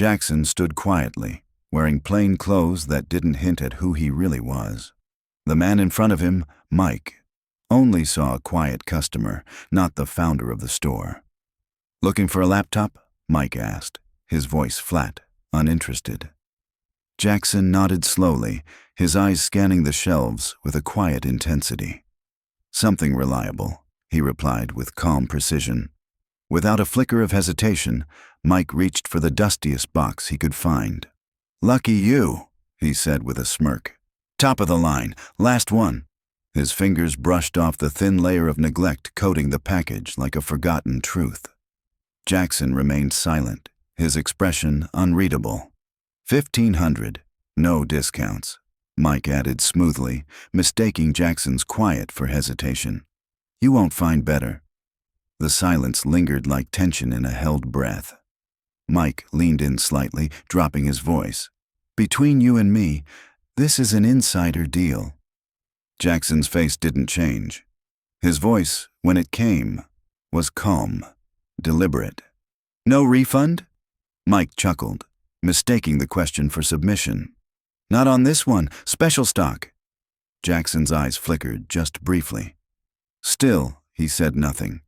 Jackson stood quietly, wearing plain clothes that didn't hint at who he really was. The man in front of him, Mike, only saw a quiet customer, not the founder of the store. "Looking for a laptop?" Mike asked, his voice flat, uninterested. Jackson nodded slowly, his eyes scanning the shelves with a quiet intensity. "Something reliable," he replied with calm precision. Without a flicker of hesitation, Mike reached for the dustiest box he could find. "Lucky you," he said with a smirk. "Top of the line, last one." His fingers brushed off the thin layer of neglect coating the package like a forgotten truth. Jackson remained silent, his expression unreadable. "1,500, no discounts," Mike added smoothly, mistaking Jackson's quiet for hesitation. "You won't find better." The silence lingered like tension in a held breath. Mike leaned in slightly, dropping his voice. "Between you and me, this is an insider deal." Jackson's face didn't change. His voice, when it came, was calm, deliberate. "No refund?" Mike chuckled, mistaking the question for submission. "Not on this one, special stock." Jackson's eyes flickered just briefly. Still, he said nothing.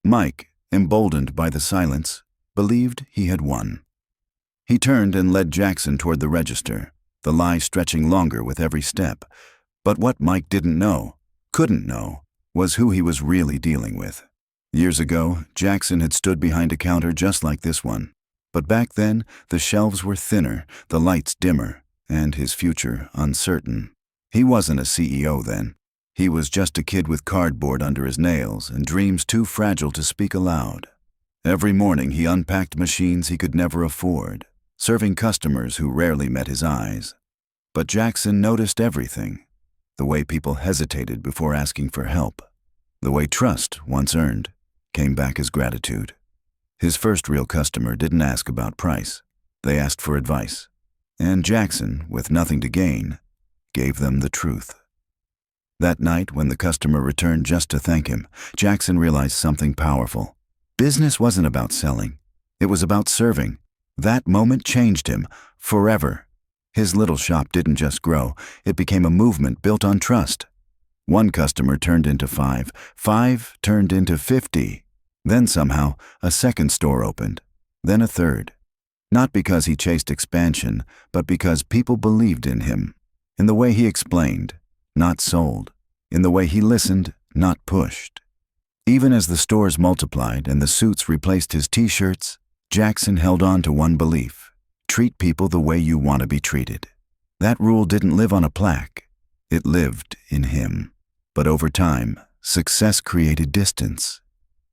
Mike, emboldened by the silence, believed he had won. He turned and led Jackson toward the register, the lie stretching longer with every step. But what Mike didn't know, couldn't know, was who he was really dealing with. Years ago, Jackson had stood behind a counter just like this one. But back then, the shelves were thinner, the lights dimmer, and his future uncertain. He wasn't a CEO then. He was just a kid with cardboard under his nails and dreams too fragile to speak aloud. Every morning he unpacked machines he could never afford, serving customers who rarely met his eyes. But Jackson noticed everything. The way people hesitated before asking for help. The way trust, once earned, came back as gratitude. His first real customer didn't ask about price. They asked for advice. And Jackson, with nothing to gain, gave them the truth. That night, when the customer returned just to thank him, Jackson realized something powerful. Business wasn't about selling. It was about serving. That moment changed him, forever. His little shop didn't just grow, it became a movement built on trust. One customer turned into 5, 5 turned into 50. Then somehow, a second store opened, then a third. Not because he chased expansion, but because people believed in him. In the way he explained, not sold. In the way he listened, not pushed. Even as the stores multiplied and the suits replaced his t-shirts, Jackson held on to one belief. Treat people the way you want to be treated. That rule didn't live on a plaque. It lived in him. But over time, success created distance.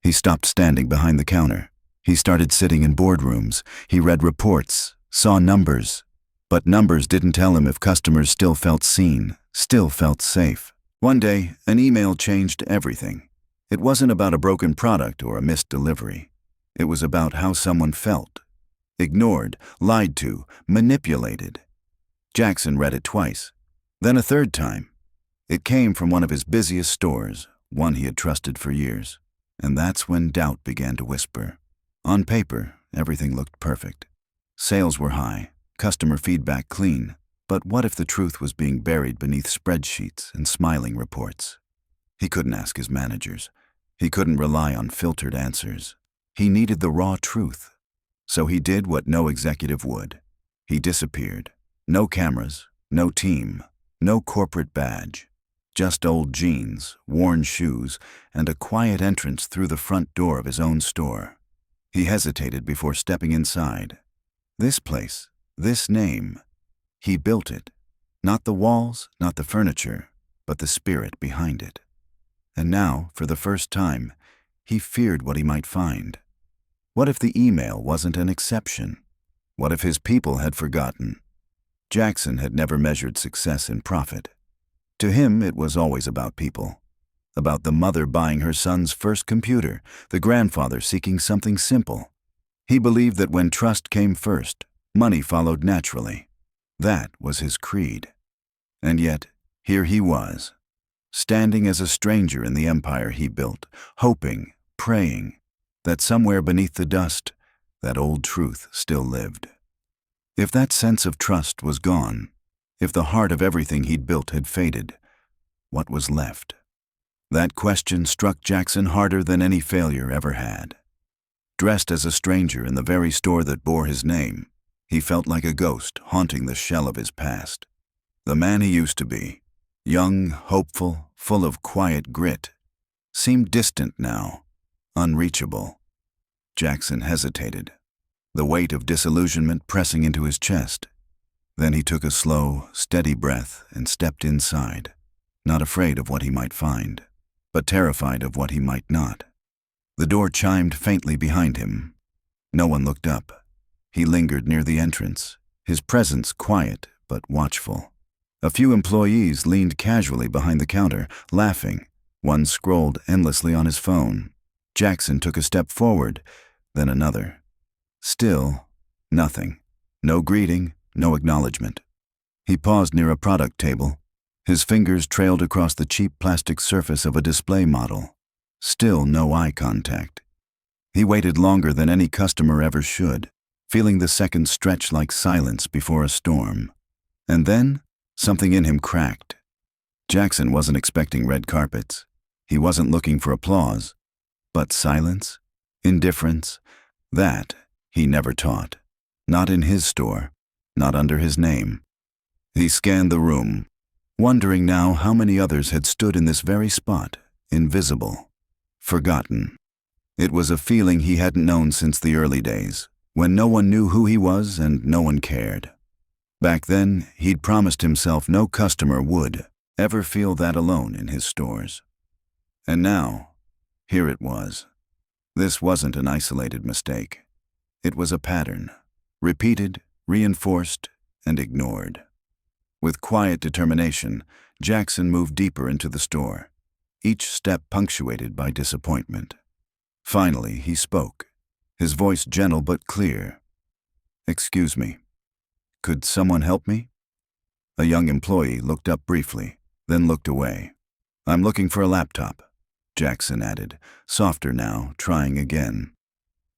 He stopped standing behind the counter. He started sitting in boardrooms. He read reports, saw numbers. But numbers didn't tell him if customers still felt seen, still felt safe. One day, an email changed everything. It wasn't about a broken product or a missed delivery. It was about how someone felt. Ignored, lied to, manipulated. Jackson read it twice, then a third time. It came from one of his busiest stores, one he had trusted for years. And that's when doubt began to whisper. On paper, everything looked perfect. Sales were high, customer feedback clean. But what if the truth was being buried beneath spreadsheets and smiling reports? He couldn't ask his managers. He couldn't rely on filtered answers. He needed the raw truth. So he did what no executive would. He disappeared. No cameras, no team, no corporate badge. Just old jeans, worn shoes, and a quiet entrance through the front door of his own store. He hesitated before stepping inside. This place, this name, he built it. Not the walls, not the furniture, but the spirit behind it. And now, for the first time, he feared what he might find. What if the email wasn't an exception? What if his people had forgotten? Jackson had never measured success in profit. To him, it was always about people. About the mother buying her son's first computer, the grandfather seeking something simple. He believed that when trust came first, money followed naturally. That was his creed. And yet, here he was, standing as a stranger in the empire he built, hoping, praying, that somewhere beneath the dust, that old truth still lived. If that sense of trust was gone, if the heart of everything he'd built had faded, what was left? That question struck Jackson harder than any failure ever had. Dressed as a stranger in the very store that bore his name, he felt like a ghost haunting the shell of his past. The man he used to be, young, hopeful, full of quiet grit, seemed distant now, unreachable. Jackson hesitated, the weight of disillusionment pressing into his chest. Then he took a slow, steady breath and stepped inside, not afraid of what he might find, but terrified of what he might not. The door chimed faintly behind him. No one looked up. He lingered near the entrance, his presence quiet but watchful. A few employees leaned casually behind the counter, laughing. One scrolled endlessly on his phone. Jackson took a step forward, then another. Still, nothing. No greeting, no acknowledgement. He paused near a product table. His fingers trailed across the cheap plastic surface of a display model. Still no eye contact. He waited longer than any customer ever should, feeling the seconds stretch like silence before a storm. And then, something in him cracked. Jackson wasn't expecting red carpets. He wasn't looking for applause. But silence, indifference, that he never taught. Not in his store, not under his name. He scanned the room, wondering now how many others had stood in this very spot, invisible, forgotten. It was a feeling he hadn't known since the early days, when no one knew who he was and no one cared. Back then, he'd promised himself no customer would ever feel that alone in his stores. And now, here it was. This wasn't an isolated mistake. It was a pattern, repeated, reinforced, and ignored. With quiet determination, Jackson moved deeper into the store, each step punctuated by disappointment. Finally, he spoke, his voice gentle but clear. "Excuse me. Could someone help me?" A young employee looked up briefly, then looked away. "I'm looking for a laptop," Jackson added, softer now, trying again.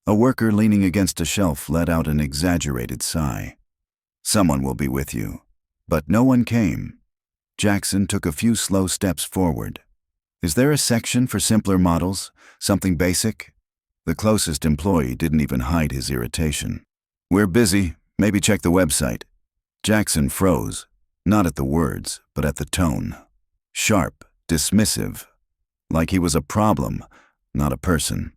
A worker leaning against a shelf let out an exaggerated sigh. "Someone will be with you." But no one came. Jackson took a few slow steps forward. "Is there a section for simpler models? Something basic?" The closest employee didn't even hide his irritation. "We're busy. Maybe check the website." Jackson froze, not at the words, but at the tone. Sharp, dismissive, like he was a problem, not a person.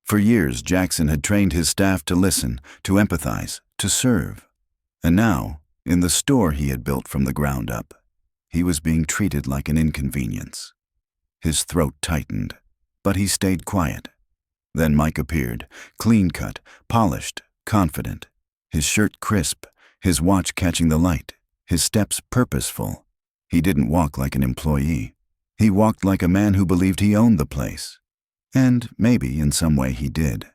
For years, Jackson had trained his staff to listen, to empathize, to serve. And now, in the store he had built from the ground up, he was being treated like an inconvenience. His throat tightened, but he stayed quiet. Then Mike appeared, clean-cut, polished, confident, his shirt crisp, his watch catching the light, his steps purposeful. He didn't walk like an employee. He walked like a man who believed he owned the place. And maybe in some way he did.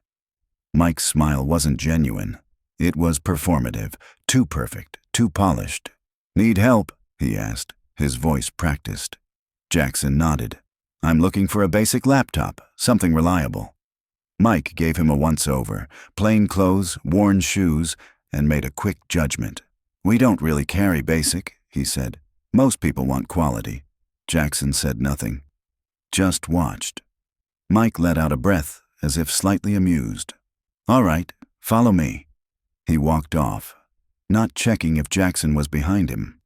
Mike's smile wasn't genuine. It was performative, too perfect, too polished. "Need help?" he asked, his voice practiced. Jackson nodded. "I'm looking for a basic laptop, something reliable." Mike gave him a once-over, plain clothes, worn shoes, and made a quick judgment. "We don't really carry basic," he said. "Most people want quality." Jackson said nothing, just watched. Mike let out a breath, as if slightly amused. "All right, follow me." He walked off, not checking if Jackson was behind him.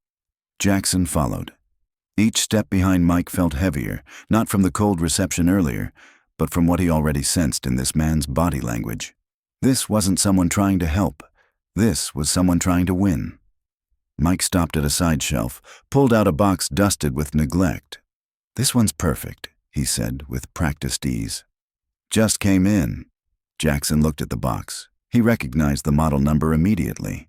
Jackson followed. Each step behind Mike felt heavier, not from the cold reception earlier, but from what he already sensed in this man's body language. This wasn't someone trying to help. This was someone trying to win. Mike stopped at a side shelf, pulled out a box dusted with neglect. "This one's perfect," he said with practiced ease. "Just came in." Jackson looked at the box. He recognized the model number immediately.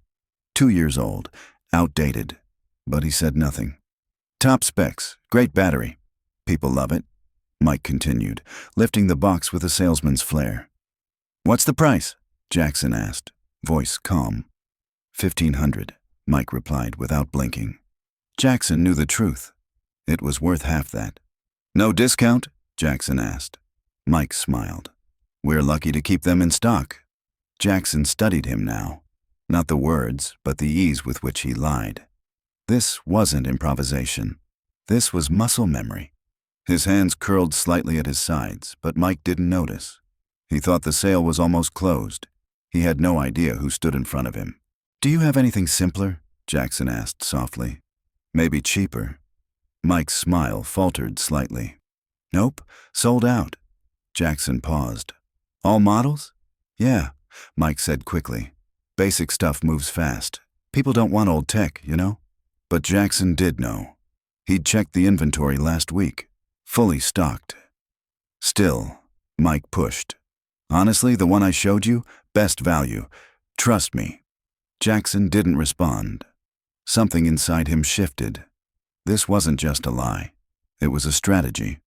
2 years old, outdated, but he said nothing. "Top specs, great battery. People love it," Mike continued, lifting the box with a salesman's flair. "What's the price?" Jackson asked, voice calm. $1,500, Mike replied without blinking. Jackson knew the truth. It was worth half that. "No discount?" Jackson asked. Mike smiled. "We're lucky to keep them in stock." Jackson studied him now. Not the words, but the ease with which he lied. This wasn't improvisation. This was muscle memory. His hands curled slightly at his sides, but Mike didn't notice. He thought the sale was almost closed. He had no idea who stood in front of him. "Do you have anything simpler?" Jackson asked softly. "Maybe cheaper." Mike's smile faltered slightly. "Nope, sold out." Jackson paused. "All models?" "Yeah," Mike said quickly. "Basic stuff moves fast. People don't want old tech, you know?" But Jackson did know. He'd checked the inventory last week. Fully stocked. "Still," Mike pushed. "Honestly, the one I showed you, best value. Trust me." Jackson didn't respond. Something inside him shifted. This wasn't just a lie. It was a strategy.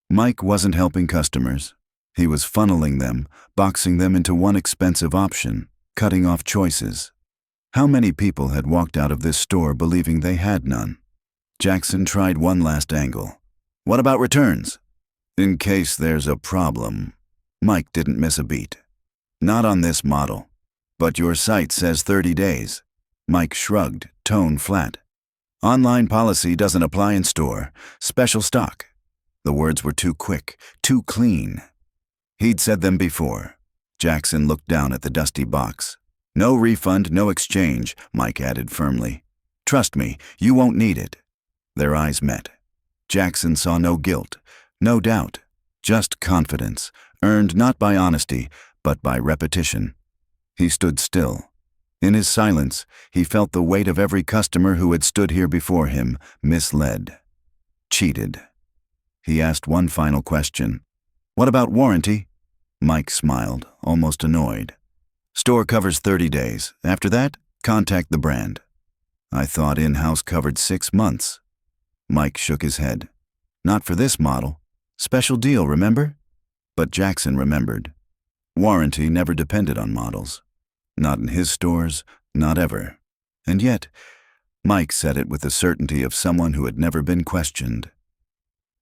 Mike wasn't helping customers. He was funneling them, boxing them into one expensive option, cutting off choices. How many people had walked out of this store believing they had none? Jackson tried one last angle. "What about returns?" "In case there's a problem." Mike didn't miss a beat. "Not on this model. But your site says 30 days. Mike shrugged, tone flat. "Online policy doesn't apply in store. Special stock." The words were too quick, too clean. He'd said them before. Jackson looked down at the dusty box. "No refund, no exchange," Mike added firmly. "Trust me, you won't need it." Their eyes met. Jackson saw no guilt, no doubt, just confidence, earned not by honesty, but by repetition. He stood still. In his silence, he felt the weight of every customer who had stood here before him, misled, cheated. He asked one final question. "What about warranty?" Mike smiled, almost annoyed. "Store covers 30 days. After that, contact the brand." "I thought in-house covered 6 months." Mike shook his head. "Not for this model. Special deal, remember?" But Jackson remembered. Warranty never depended on models. Not in his stores, not ever. And yet, Mike said it with the certainty of someone who had never been questioned.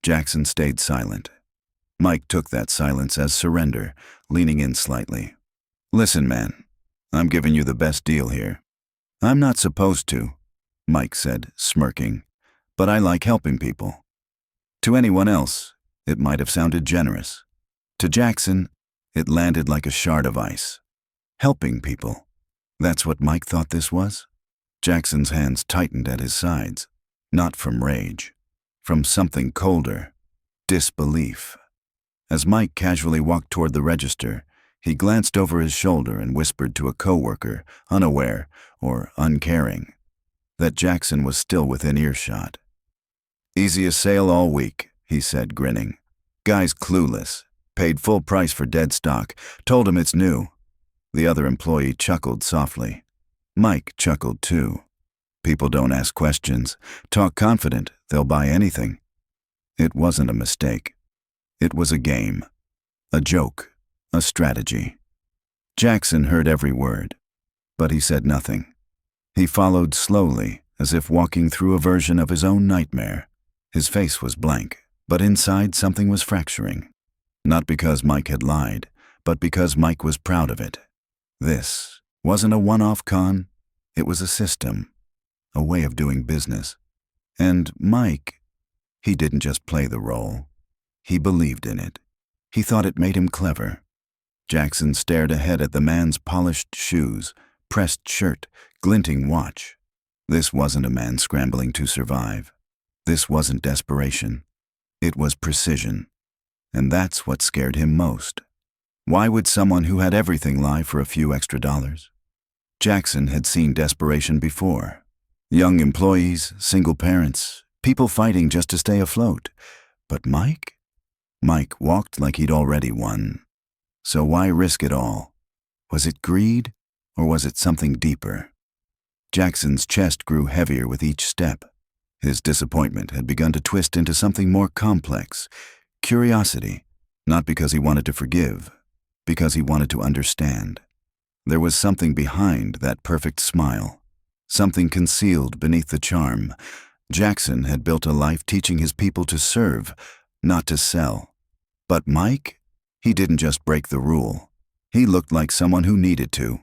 Jackson stayed silent. Mike took that silence as surrender, leaning in slightly. "Listen, man, I'm giving you the best deal here." "I'm not supposed to," Mike said, smirking, "but I like helping people." To anyone else, it might have sounded generous. To Jackson, it landed like a shard of ice. Helping people. That's what Mike thought this was? Jackson's hands tightened at his sides, not from rage, from something colder, disbelief. As Mike casually walked toward the register, he glanced over his shoulder and whispered to a coworker, unaware or uncaring, that Jackson was still within earshot. "Easiest sale all week," he said, grinning. "Guy's clueless. Paid full price for dead stock. Told him it's new." The other employee chuckled softly. Mike chuckled too. People don't ask questions. Talk confident, they'll buy anything. It wasn't a mistake. It was a game. A joke. A strategy. Jackson heard every word, but he said nothing. He followed slowly, as if walking through a version of his own nightmare. His face was blank, but inside something was fracturing. Not because Mike had lied, but because Mike was proud of it. This wasn't a one-off con. It was a system, a way of doing business. And Mike, he didn't just play the role. He believed in it. He thought it made him clever. Jackson stared ahead at the man's polished shoes, pressed shirt, glinting watch. This wasn't a man scrambling to survive. This wasn't desperation. It was precision. And that's what scared him most. Why would someone who had everything lie for a few extra dollars? Jackson had seen desperation before. Young employees, single parents, people fighting just to stay afloat. But Mike? Mike walked like he'd already won. So why risk it all? Was it greed, or was it something deeper? Jackson's chest grew heavier with each step. His disappointment had begun to twist into something more complex. Curiosity, not because he wanted to forgive, because he wanted to understand. There was something behind that perfect smile, something concealed beneath the charm. Jackson had built a life teaching his people to serve, not to sell. But Mike? He didn't just break the rule. He looked like someone who needed to.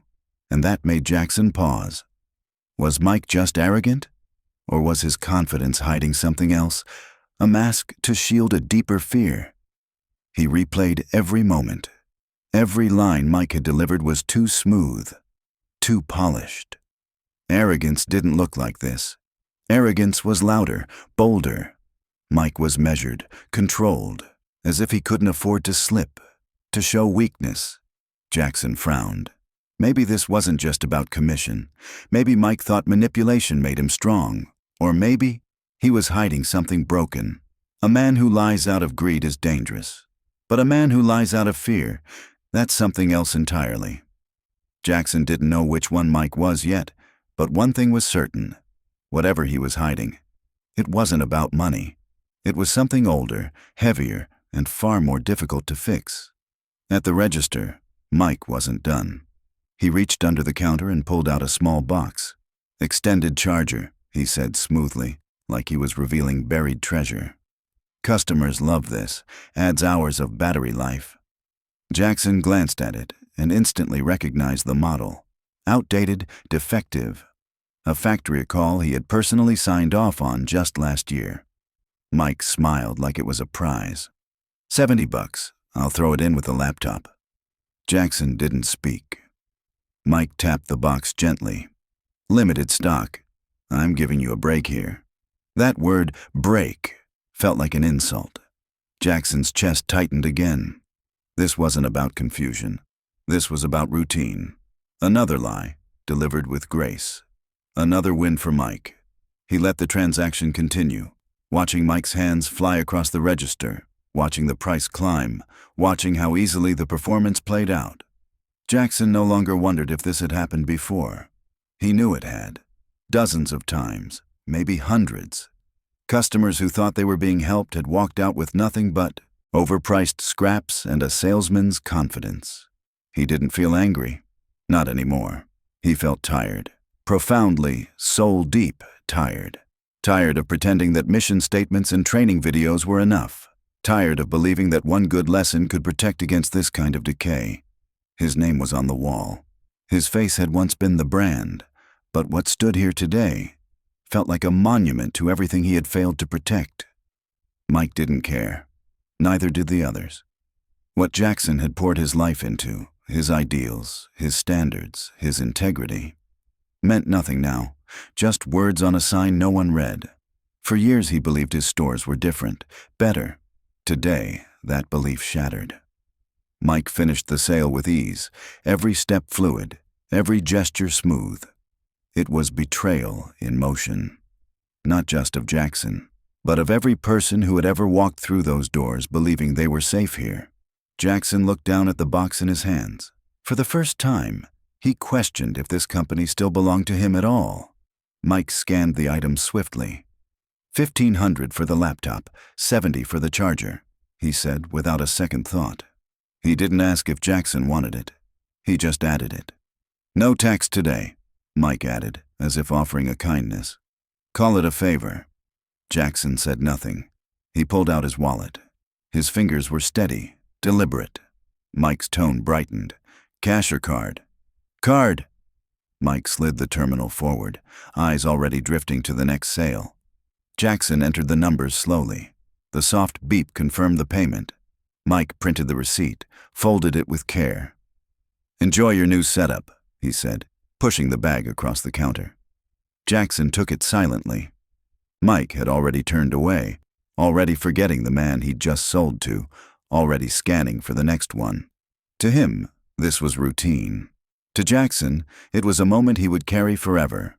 and that made Jackson pause. Was Mike just arrogant? Or was his confidence hiding something else, a mask to shield a deeper fear? He replayed every moment. Every line Mike had delivered was too smooth, too polished. Arrogance didn't look like this. Arrogance was louder, bolder. Mike was measured, controlled, as if he couldn't afford to slip, to show weakness. Jackson frowned. Maybe this wasn't just about commission. Maybe Mike thought manipulation made him strong. Or maybe he was hiding something broken. A man who lies out of greed is dangerous. But a man who lies out of fear, that's something else entirely. Jackson didn't know which one Mike was yet, but one thing was certain. Whatever he was hiding, it wasn't about money. It was something older, heavier, and far more difficult to fix. At the register, Mike wasn't done. He reached under the counter and pulled out a small box. "Extended charger," he said smoothly, like he was revealing buried treasure. "Customers love this. Adds hours of battery life." Jackson glanced at it and instantly recognized the model. Outdated, defective. A factory call he had personally signed off on just last year. Mike smiled like it was a prize. $70. I'll throw it in with the laptop." Jackson didn't speak. Mike tapped the box gently. "Limited stock. I'm giving you a break here." That word, break, felt like an insult. Jackson's chest tightened again. This wasn't about confusion. This was about routine. Another lie, delivered with grace. Another win for Mike. He let the transaction continue, watching Mike's hands fly across the register, watching the price climb, watching how easily the performance played out. Jackson no longer wondered if this had happened before. He knew it had. Dozens of times, maybe hundreds. Customers who thought they were being helped had walked out with nothing but overpriced scraps and a salesman's confidence. He didn't feel angry. Not anymore. He felt tired. Profoundly, soul-deep tired. Tired of pretending that mission statements and training videos were enough. Tired of believing that one good lesson could protect against this kind of decay. His name was on the wall. His face had once been the brand, but what stood here today felt like a monument to everything he had failed to protect. Mike didn't care. Neither did the others. What Jackson had poured his life into, his ideals, his standards, his integrity, meant nothing now, just words on a sign no one read. For years he believed his stores were different, better. Today, that belief shattered. Mike finished the sale with ease, every step fluid, every gesture smooth. It was betrayal in motion. Not just of Jackson, but of every person who had ever walked through those doors believing they were safe here. Jackson looked down at the box in his hands. For the first time, he questioned if this company still belonged to him at all. Mike scanned the items swiftly. $1,500 for the laptop, $70 for the charger, he said without a second thought. He didn't ask if Jackson wanted it. He just added it. "No tax today," Mike added, as if offering a kindness. "Call it a favor." Jackson said nothing. He pulled out his wallet. His fingers were steady, deliberate. Mike's tone brightened. "Cash or card?" "Card." Mike slid the terminal forward, eyes already drifting to the next sale. Jackson entered the numbers slowly. The soft beep confirmed the payment. Mike printed the receipt, folded it with care. "Enjoy your new setup," he said, pushing the bag across the counter. Jackson took it silently. Mike had already turned away, already forgetting the man he'd just sold to, already scanning for the next one. To him, this was routine. To Jackson, it was a moment he would carry forever.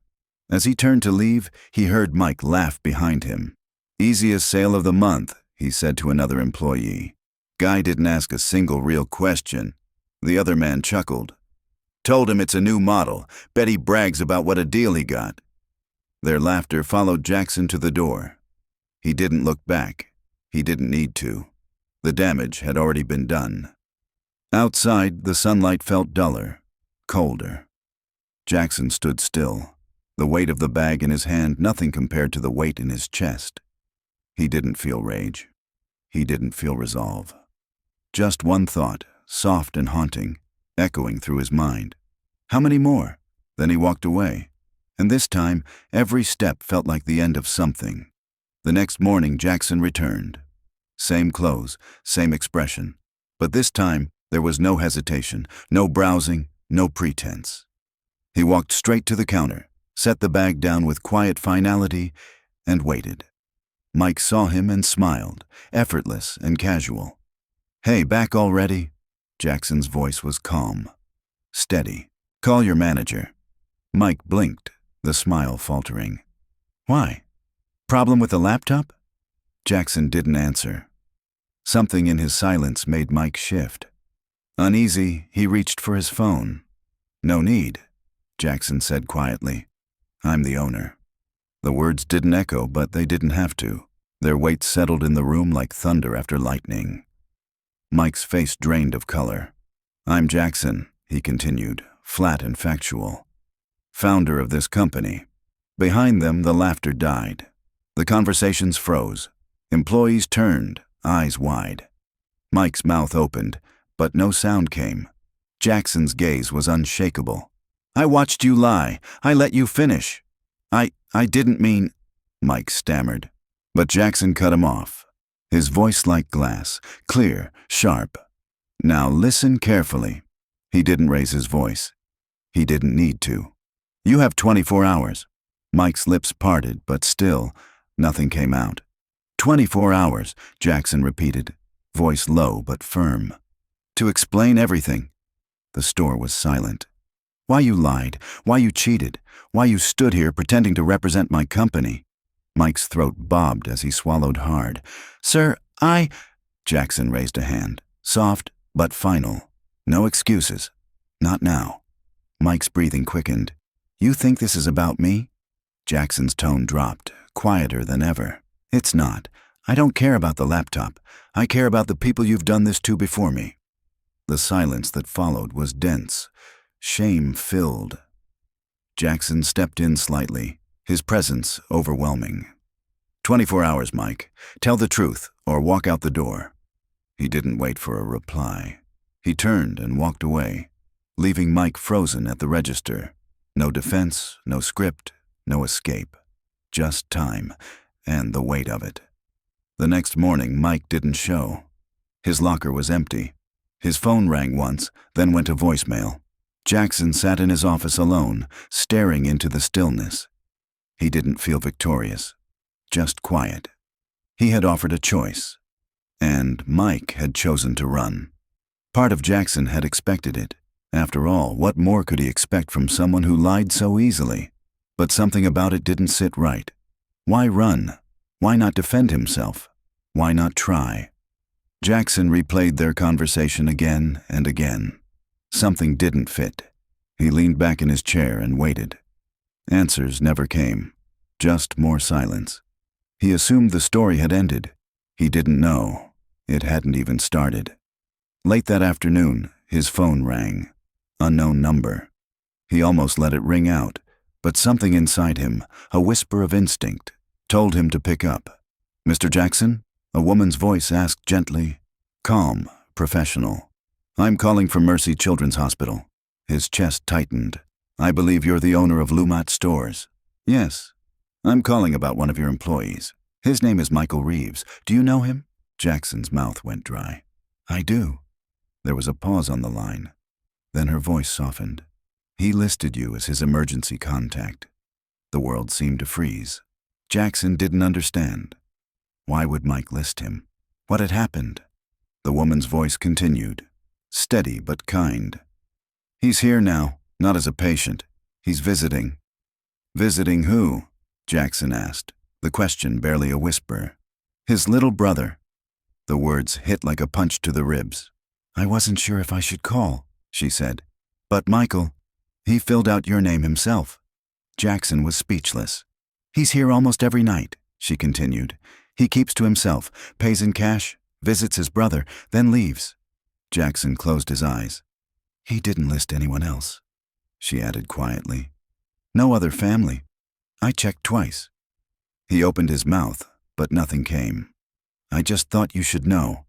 As he turned to leave, he heard Mike laugh behind him. "Easiest sale of the month," he said to another employee. Guy didn't ask a single real question. The other man chuckled. "Told him it's a new model. Bet he brags about what a deal he got." Their laughter followed Jackson to the door. He didn't look back. He didn't need to. The damage had already been done. Outside, the sunlight felt duller, colder. Jackson stood still, the weight of the bag in his hand nothing compared to the weight in his chest. He didn't feel rage. He didn't feel resolve. Just one thought, soft and haunting, echoing through his mind. How many more? Then he walked away. And this time, every step felt like the end of something. The next morning, Jackson returned. Same clothes, same expression. But this time, there was no hesitation, no browsing, no pretense. He walked straight to the counter, set the bag down with quiet finality, and waited. Mike saw him and smiled, effortless and casual. "Hey, back already?" Jackson's voice was calm, steady. "Call your manager." Mike blinked, the smile faltering. "Why? Problem with the laptop?" Jackson didn't answer. Something in his silence made Mike shift. Uneasy, he reached for his phone. "No need," Jackson said quietly. "I'm the owner." The words didn't echo, but they didn't have to. Their weight settled in the room like thunder after lightning. Mike's face drained of color. "I'm Jackson," he continued, flat and factual. "Founder of this company." Behind them, the laughter died. The conversations froze. Employees turned, eyes wide. Mike's mouth opened, but no sound came. Jackson's gaze was unshakable. "I watched you lie. I let you finish." I didn't mean," Mike stammered. But Jackson cut him off. His voice like glass, clear, sharp. "Now listen carefully." He didn't raise his voice. He didn't need to. "You have 24 hours. Mike's lips parted, but still, nothing came out. 24 hours, Jackson repeated, voice low but firm. "To explain everything." The store was silent. "Why you lied, why you cheated, why you stood here pretending to represent my company." Mike's throat bobbed as he swallowed hard. "Sir, Jackson raised a hand, soft but final. "No excuses. Not now." Mike's breathing quickened. "You think this is about me?" Jackson's tone dropped, quieter than ever. "It's not. I don't care about the laptop. I care about the people you've done this to before me." The silence that followed was dense, shame-filled. Jackson stepped in slightly, his presence overwhelming. 24 hours, Mike. Tell the truth, or walk out the door." He didn't wait for a reply. He turned and walked away, leaving Mike frozen at the register. No defense, no script, no escape. Just time, and the weight of it. The next morning, Mike didn't show. His locker was empty. His phone rang once, then went to voicemail. Jackson sat in his office alone, staring into the stillness. He didn't feel victorious, just quiet. He had offered a choice, and Mike had chosen to run. Part of Jackson had expected it. After all, what more could he expect from someone who lied so easily? But something about it didn't sit right. Why run? Why not defend himself? Why not try? Jackson replayed their conversation again and again. Something didn't fit. He leaned back in his chair and waited. Answers never came, just more silence. He assumed the story had ended. He didn't know. It hadn't even started. Late that afternoon, his phone rang. Unknown number. He almost let it ring out, but something inside him, a whisper of instinct, told him to pick up. "Mr. Jackson?" A woman's voice asked gently, calm, professional. "I'm calling from Mercy Children's Hospital." His chest tightened. "I believe you're the owner of Lumat Stores." "Yes. I'm calling about one of your employees. His name is Michael Reeves. Do you know him?" Jackson's mouth went dry. "I do." There was a pause on the line. Then her voice softened. "He listed you as his emergency contact." The world seemed to freeze. Jackson didn't understand. Why would Mike list him? What had happened? The woman's voice continued, steady but kind. "He's here now, not as a patient. He's visiting." "Visiting who?" Jackson asked, the question barely a whisper. "His little brother." The words hit like a punch to the ribs. "I wasn't sure if I should call," she said. "But Michael, he filled out your name himself." Jackson was speechless. "He's here almost every night," she continued. "He keeps to himself, pays in cash, visits his brother, then leaves." Jackson closed his eyes. "He didn't list anyone else," she added quietly. "No other family. I checked twice." He opened his mouth, but nothing came. "I just thought you should know."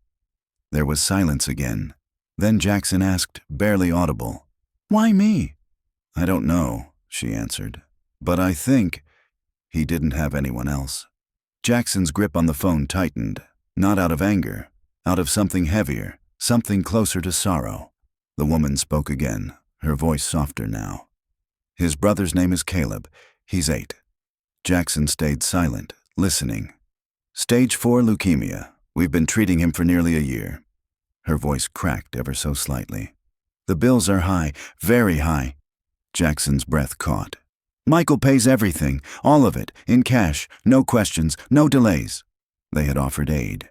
There was silence again. Then Jackson asked, barely audible, "Why me?" I don't know, she answered. But I think he didn't have anyone else. Jackson's grip on the phone tightened, not out of anger, out of something heavier, something closer to sorrow. The woman spoke again, her voice softer now. His brother's name is Caleb. He's 8. Jackson stayed silent, listening. Stage 4 leukemia. We've been treating him for nearly a year. Her voice cracked ever so slightly. The bills are high, very high. Jackson's breath caught. Michael pays everything, all of it, in cash, no questions, no delays. They had offered aid.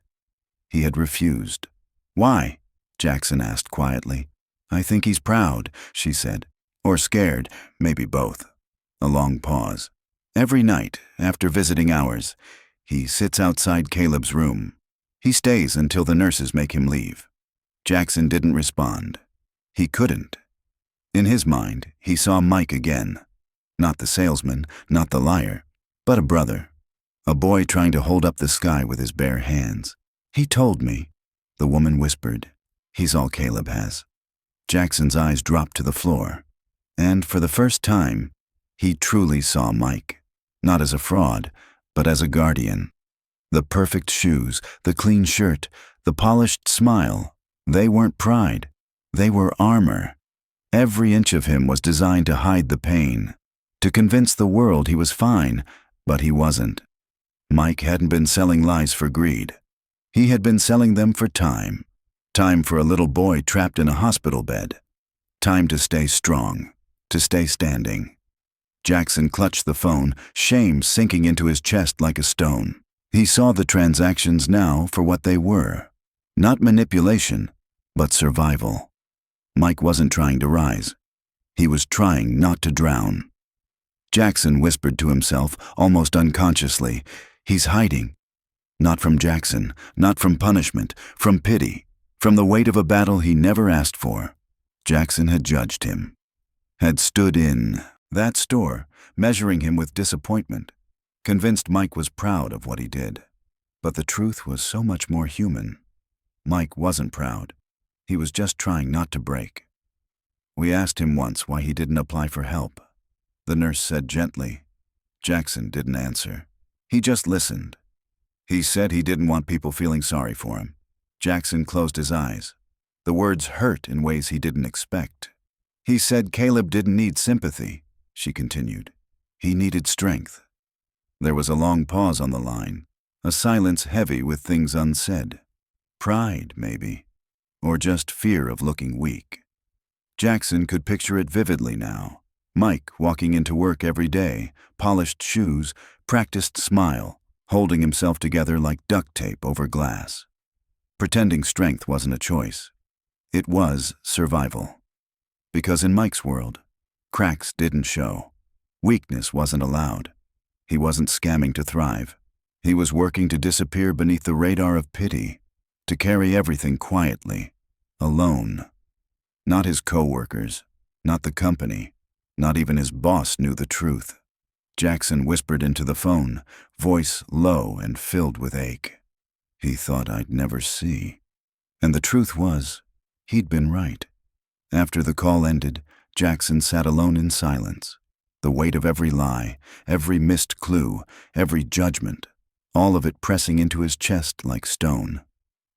He had refused. Why? Jackson asked quietly. I think he's proud, she said. Or scared, maybe both. A long pause. Every night, after visiting hours, he sits outside Caleb's room. He stays until the nurses make him leave. Jackson didn't respond. He couldn't. In his mind, he saw Mike again. Not the salesman, not the liar, but a brother. A boy trying to hold up the sky with his bare hands. He told me, the woman whispered. He's all Caleb has. Jackson's eyes dropped to the floor. And for the first time, he truly saw Mike. Not as a fraud, but as a guardian. The perfect shoes, the clean shirt, the polished smile, they weren't pride. They were armor. Every inch of him was designed to hide the pain, to convince the world he was fine, but he wasn't. Mike hadn't been selling lies for greed. He had been selling them for time. Time for a little boy trapped in a hospital bed. Time to stay strong, to stay standing. Jackson clutched the phone, shame sinking into his chest like a stone. He saw the transactions now for what they were. Not manipulation, but survival. Mike wasn't trying to rise. He was trying not to drown. Jackson whispered to himself, almost unconsciously, he's hiding. Not from Jackson, not from punishment, from pity, from the weight of a battle he never asked for. Jackson had judged him. Had stood in that store, measuring him with disappointment, convinced Mike was proud of what he did. But the truth was so much more human. Mike wasn't proud. He was just trying not to break. We asked him once why he didn't apply for help. The nurse said gently. Jackson didn't answer. He just listened. He said he didn't want people feeling sorry for him. Jackson closed his eyes. The words hurt in ways he didn't expect. He said Caleb didn't need sympathy, she continued. He needed strength. There was a long pause on the line, a silence heavy with things unsaid. Pride, maybe. Or just fear of looking weak. Jackson could picture it vividly now. Mike walking into work every day, polished shoes, practiced smile, holding himself together like duct tape over glass. Pretending strength wasn't a choice. It was survival. Because in Mike's world, cracks didn't show. Weakness wasn't allowed. He wasn't scamming to thrive. He was working to disappear beneath the radar of pity, to carry everything quietly, alone. Not his co-workers, not the company, not even his boss knew the truth. Jackson whispered into the phone, voice low and filled with ache. He thought I'd never see. And the truth was, he'd been right. After the call ended, Jackson sat alone in silence. The weight of every lie, every missed clue, every judgment, all of it pressing into his chest like stone.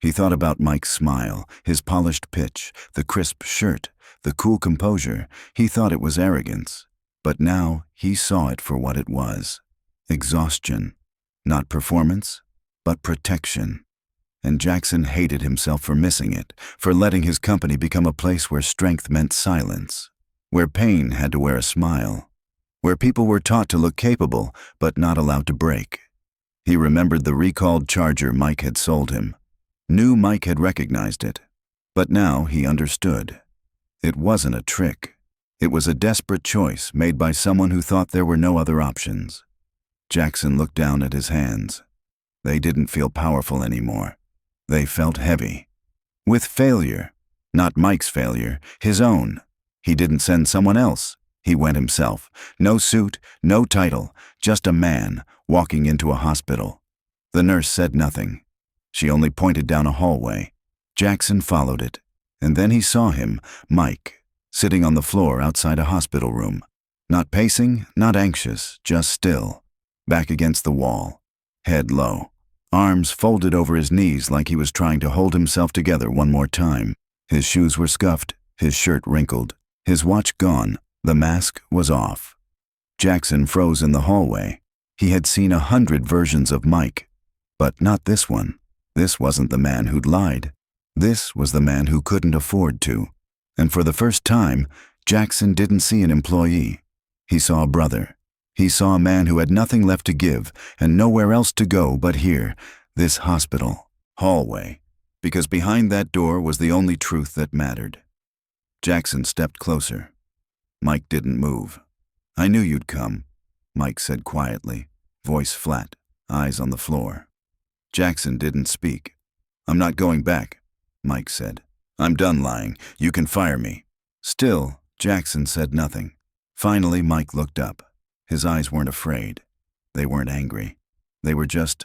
He thought about Mike's smile, his polished pitch, the crisp shirt, the cool composure. He thought it was arrogance. But now he saw it for what it was. Exhaustion. Not performance, but protection. And Jackson hated himself for missing it, for letting his company become a place where strength meant silence, where pain had to wear a smile, where people were taught to look capable but not allowed to break. He remembered the recalled Charger Mike had sold him. Knew Mike had recognized it. But now he understood. It wasn't a trick. It was a desperate choice made by someone who thought there were no other options. Jackson looked down at his hands. They didn't feel powerful anymore. They felt heavy. With failure. Not Mike's failure, his own. He didn't send someone else. He went himself. No suit, no title, just a man walking into a hospital. The nurse said nothing. She only pointed down a hallway. Jackson followed it. And then he saw him, Mike, sitting on the floor outside a hospital room. Not pacing, not anxious, just still, back against the wall, head low, arms folded over his knees like he was trying to hold himself together one more time. His shoes were scuffed, his shirt wrinkled, his watch gone, the mask was off. Jackson froze in the hallway. He had seen 100 versions of Mike, but not this one. This wasn't the man who'd lied. This was the man who couldn't afford to. And for the first time, Jackson didn't see an employee. He saw a brother. He saw a man who had nothing left to give and nowhere else to go but here, this hospital hallway, because behind that door was the only truth that mattered. Jackson stepped closer. Mike didn't move. "I knew you'd come," Mike said quietly, voice flat, eyes on the floor. Jackson didn't speak. "I'm not going back," Mike said. "I'm done lying. You can fire me." Still, Jackson said nothing. Finally, Mike looked up. His eyes weren't afraid. They weren't angry. They were just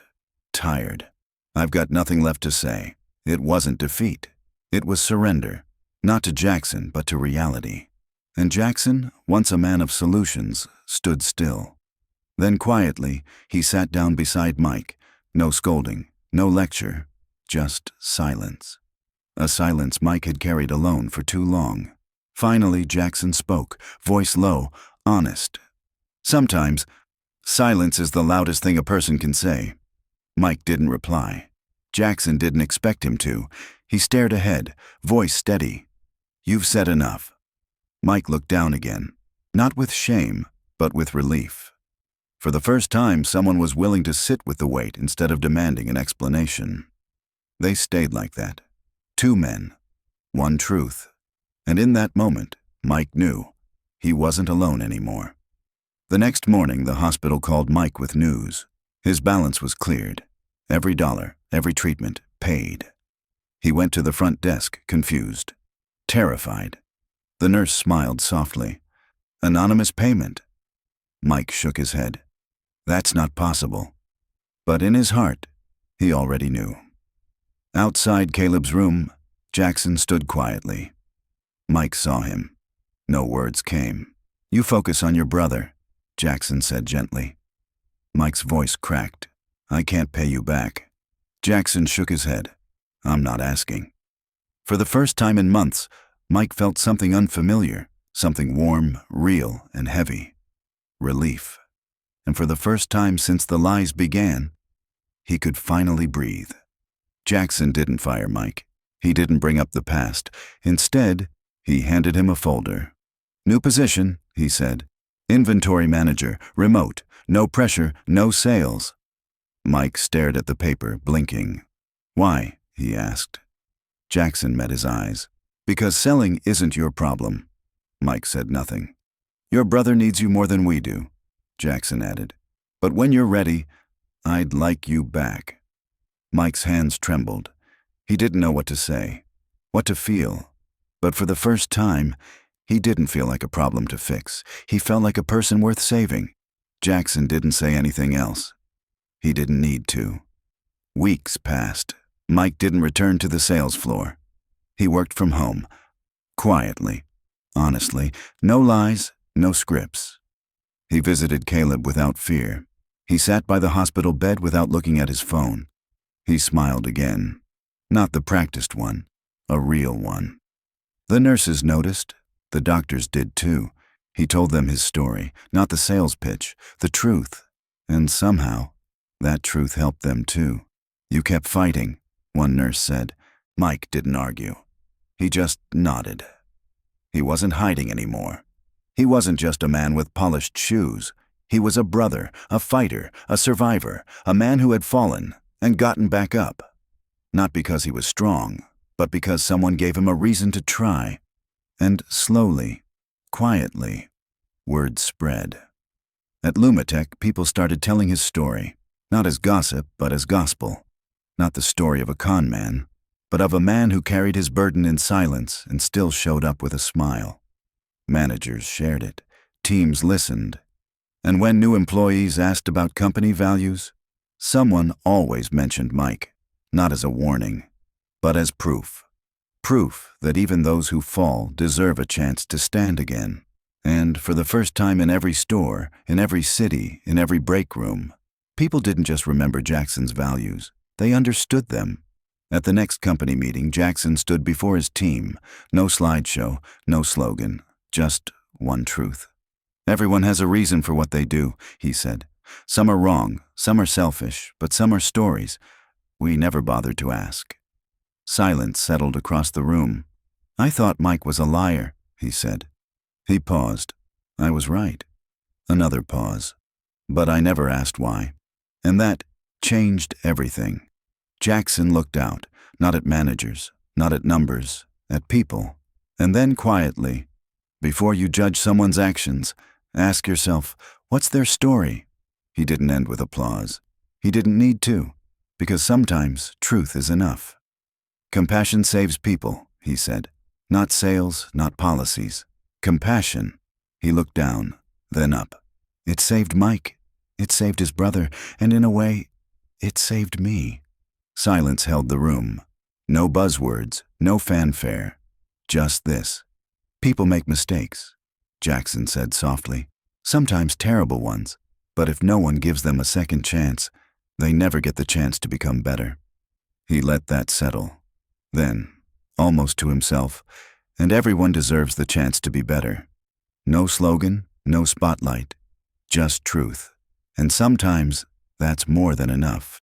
tired. "I've got nothing left to say." It wasn't defeat. It was surrender. Not to Jackson, but to reality. And Jackson, once a man of solutions, stood still. Then quietly, he sat down beside Mike. No scolding, no lecture, just silence. A silence Mike had carried alone for too long. Finally, Jackson spoke, voice low, honest. "Sometimes, silence is the loudest thing a person can say." Mike didn't reply. Jackson didn't expect him to. He stared ahead, voice steady. "You've said enough." Mike looked down again, not with shame, but with relief. For the first time, someone was willing to sit with the weight instead of demanding an explanation. They stayed like that. Two men, one truth. And in that moment, Mike knew he wasn't alone anymore. The next morning, the hospital called Mike with news. His balance was cleared. Every dollar, every treatment, paid. He went to the front desk, confused, terrified. The nurse smiled softly. "Anonymous payment." Mike shook his head. "That's not possible." But in his heart, he already knew. Outside Caleb's room, Jackson stood quietly. Mike saw him. No words came. "You focus on your brother," Jackson said gently. Mike's voice cracked. "I can't pay you back." Jackson shook his head. "I'm not asking." For the first time in months, Mike felt something unfamiliar, something warm, real, and heavy. Relief. And for the first time since the lies began, he could finally breathe. Jackson didn't fire Mike. He didn't bring up the past. Instead, he handed him a folder. "New position," he said. "Inventory manager, remote, no pressure, no sales." Mike stared at the paper, blinking. "Why?" he asked. Jackson met his eyes. "Because selling isn't your problem." Mike said nothing. "Your brother needs you more than we do," Jackson added. "But when you're ready, I'd like you back." Mike's hands trembled. He didn't know what to say, what to feel. But for the first time, he didn't feel like a problem to fix. He felt like a person worth saving. Jackson didn't say anything else. He didn't need to. Weeks passed. Mike didn't return to the sales floor. He worked from home, quietly, honestly, no lies, no scripts. He visited Caleb without fear. He sat by the hospital bed without looking at his phone. He smiled again. Not the practiced one, a real one. The nurses noticed. The doctors did too. He told them his story, not the sales pitch, the truth. And somehow, that truth helped them too. "You kept fighting," one nurse said. Mike didn't argue. He just nodded. He wasn't hiding anymore. He wasn't just a man with polished shoes. He was a brother, a fighter, a survivor, a man who had fallen and gotten back up. Not because he was strong, but because someone gave him a reason to try. And slowly, quietly, word spread. At Lumatech, people started telling his story, not as gossip, but as gospel. Not the story of a con man, but of a man who carried his burden in silence and still showed up with a smile. Managers shared it. Teams listened. And when new employees asked about company values, someone always mentioned Mike, not as a warning, but as proof. Proof that even those who fall deserve a chance to stand again. And for the first time in every store, in every city, in every break room, people didn't just remember Jackson's values, they understood them. At the next company meeting, Jackson stood before his team. No slideshow, no slogan, just one truth. Everyone has a reason for what they do, he said. Some are wrong, some are selfish, but some are stories we never bothered to ask. Silence settled across the room. I thought Mike was a liar, he said. He paused. I was right. Another pause. But I never asked why. And that changed everything. Jackson looked out, not at managers, not at numbers, at people. And then quietly, before you judge someone's actions, ask yourself, what's their story? He didn't end with applause. He didn't need to, because sometimes truth is enough. Compassion saves people, he said. Not sales, not policies. Compassion. He looked down, then up. It saved Mike. It saved his brother, and in a way, it saved me. Silence held the room. No buzzwords, no fanfare. Just this. People make mistakes, Jackson said softly. Sometimes terrible ones. But if no one gives them a second chance, they never get the chance to become better. He let that settle. Then, almost to himself, and everyone deserves the chance to be better. No slogan, no spotlight, just truth. And sometimes that's more than enough.